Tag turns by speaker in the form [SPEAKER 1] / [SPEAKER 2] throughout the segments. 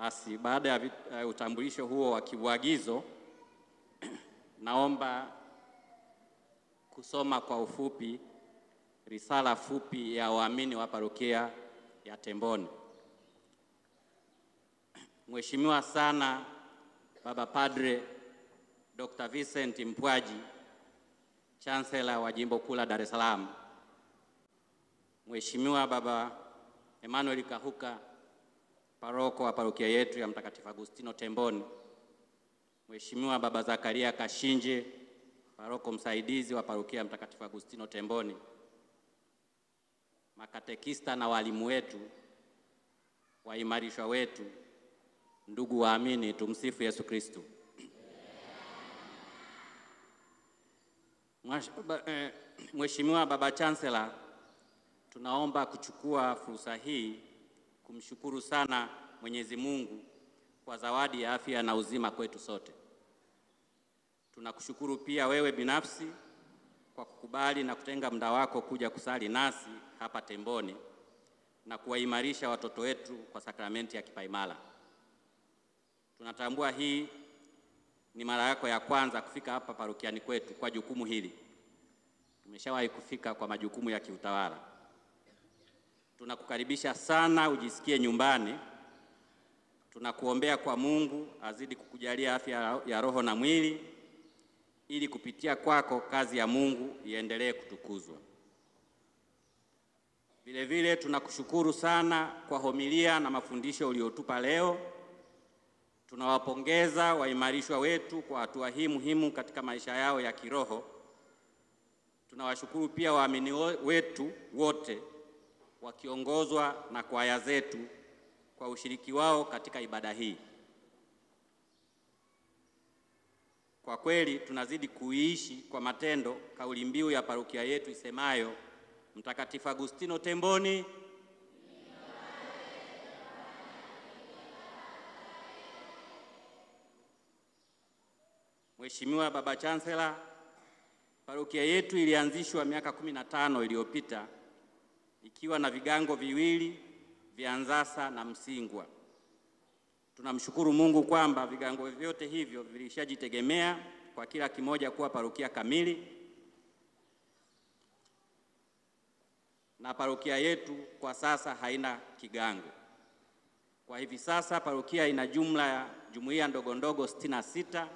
[SPEAKER 1] Basi baada ya utambulisho huo wa kiuagizo, naomba kusoma kwa ufupi risala fupi ya waamini wa parokia ya Temboni. Mheshimiwa sana Baba Padre Dr. Vincent Mpwaji, Chancellor wa Jimbo Kuu la Dar es Salaam. Mheshimiwa Baba Emmanuel Kahuka, paroko wa parokia yetu ya Mtakatifu Agustino Temboni. Mheshimiwa Baba Zakaria Kashinje, paroko msaidizi wa parokia ya Mtakatifu Agustino Temboni. Makatekista na walimu wetu, waimarishwa wetu, ndugu waamini, tumsifu Yesu Kristo. Mheshimiwa Baba Chancellor, tunaomba kuchukua fursa hii kumshukuru sana Mwenyezi Mungu kwa zawadi ya afya na uzima kwetu sote. Tunakushukuru pia wewe binafsi kwa kukubali na kutenga muda wako kuja kusali nasi hapa Temboni na kuwaimarisha watoto wetu kwa sakramenti ya kipaimara. Tunatambua hii ni mara yako ya kwanza kufika hapa parokiani kwetu kwa jukumu hili. Tumeshawahi kufika kwa majukumu ya kiutawala. Tunakukaribisha sana, ujisikie nyumbani. Tunakuombea kwa Mungu azidi kukujalia afya ya roho na mwili, ili kupitia kwako kazi ya Mungu iendelee kutukuzwa. Vile vile tunakushukuru sana kwa homilia na mafundisho uliotupa leo. Tunawapongeza waimarishwa wetu kwa hatua hii muhimu katika maisha yao ya kiroho. Tunawashukuru pia waamini wetu wote wakiongozwa na kwaya zetu kwa ushiriki wao katika ibada hii. Kwa kweli tunazidi kuishi kwa matendo kauli mbiu ya parokia yetu isemayo Mtakatifu Agustino Temboni. Mheshimiwa Baba Chancellor, parokia yetu ilianzishwa miaka 15 iliyopita ikiwa na vigango viwili vya Nzasa na Msingwa. Tunamshukuru Mungu kwamba vigango vyote hivyo vilishajitegemea kwa kila kimoja kuwa parokia kamili, na parokia yetu kwa sasa haina kigango. Kwa hivi sasa parokia ina jumla ya jumuiya ndogo ndogo 66,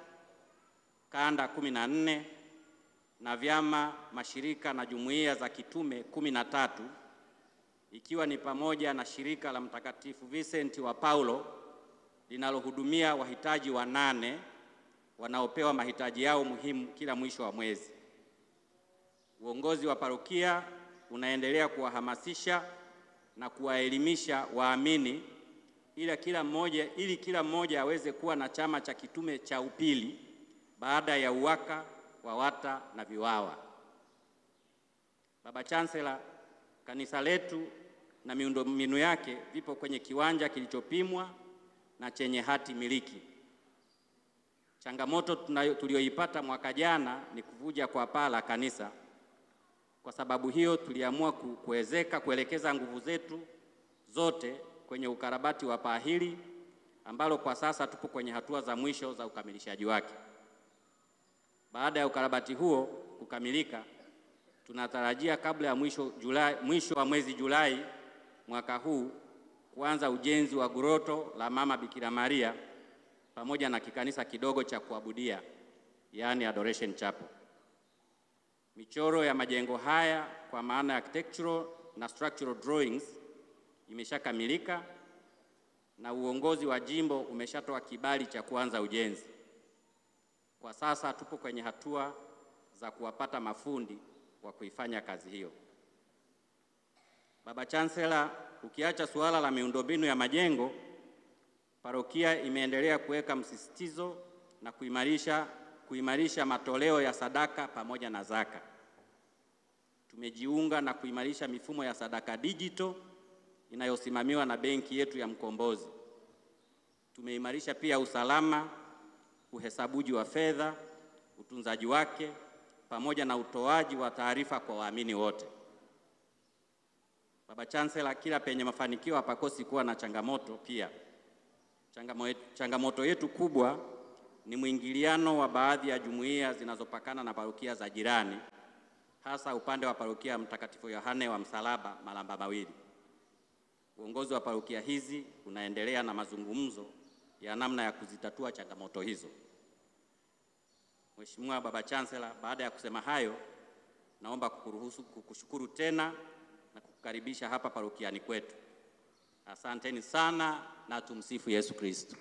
[SPEAKER 1] kanda 14 na vyama, mashirika na jumuiya za kitume 13, ikiwa ni pamoja na shirika la Mtakatifu Vincent wa Paulo linalohudumia wahitaji 8 wanaopewa mahitaji yao muhimu kila mwisho wa mwezi. Uongozi wa parokia unaendelea kuwahamasisha na kuwaelimisha waamini ili kila mmoja aweze kuwa na chama cha kitume cha upili baada ya UWAKA, WAWATA na VIWAWA. Baba Chancellor, kanisa letu na miundombinu yake vipo kwenye kiwanja kilichopimwa na chenye hati miliki. Changamoto tulioipata mwaka jana ni kuvuja kwa paa la kanisa. Kwa sababu hiyo tuliamua kuelekeza nguvu zetu zote kwenye ukarabati wa paa hili ambalo kwa sasa tupo kwenye hatua za mwisho za ukamilishaji wake. Baada ya ukarabati huo kukamilika, tunatarajia kabla ya mwisho wa mwezi Julai mwaka huu kuanza ujenzi wa guroto la Mama Bikira Maria pamoja na kikanisa kidogo cha kuabudia, yani Adoration Chapel. Michoro ya majengo haya kwa maana ya architectural na structural drawings imeshakamilika na uongozi wa jimbo umeshatoa kibali cha kuanza ujenzi. Kwa sasa tupo kwenye hatua za kuwapata mafundi wa kuifanya kazi hiyo. Baba Chancellor, ukiacha suala la miundombinu ya majengo, parokia imeendelea kuweka msisitizo na kuimarisha matoleo ya sadaka pamoja na zaka. Tumejiunga na kuimarisha mifumo ya sadaka digital inayosimamiwa na benki yetu ya Mkombozi. Tumeimarisha pia usalama, uhesabuji wa fedha, utunzaji wake pamoja na utoaji wa taarifa kwa waamini wote. Baba Chancellor, kila penye mafanikio hapakosi kuwa na changamoto pia. Changamoto yetu kubwa ni mwingiliano wa baadhi ya jumuiya zinazopakana na parokia za jirani, hasa upande wa parokia Mtakatifu Yohane wa Msalaba Malamba Mawili. Uongozi wa parokia hizi unaendelea na mazungumzo ya namna ya kuzitatua changamoto hizo. Mheshimiwa Baba Chancellor, baada ya kusema hayo, naomba kukushukuru tena na kukukaribisha hapa parokiani kwetu. Asanteni sana na tumsifu Yesu Kristo.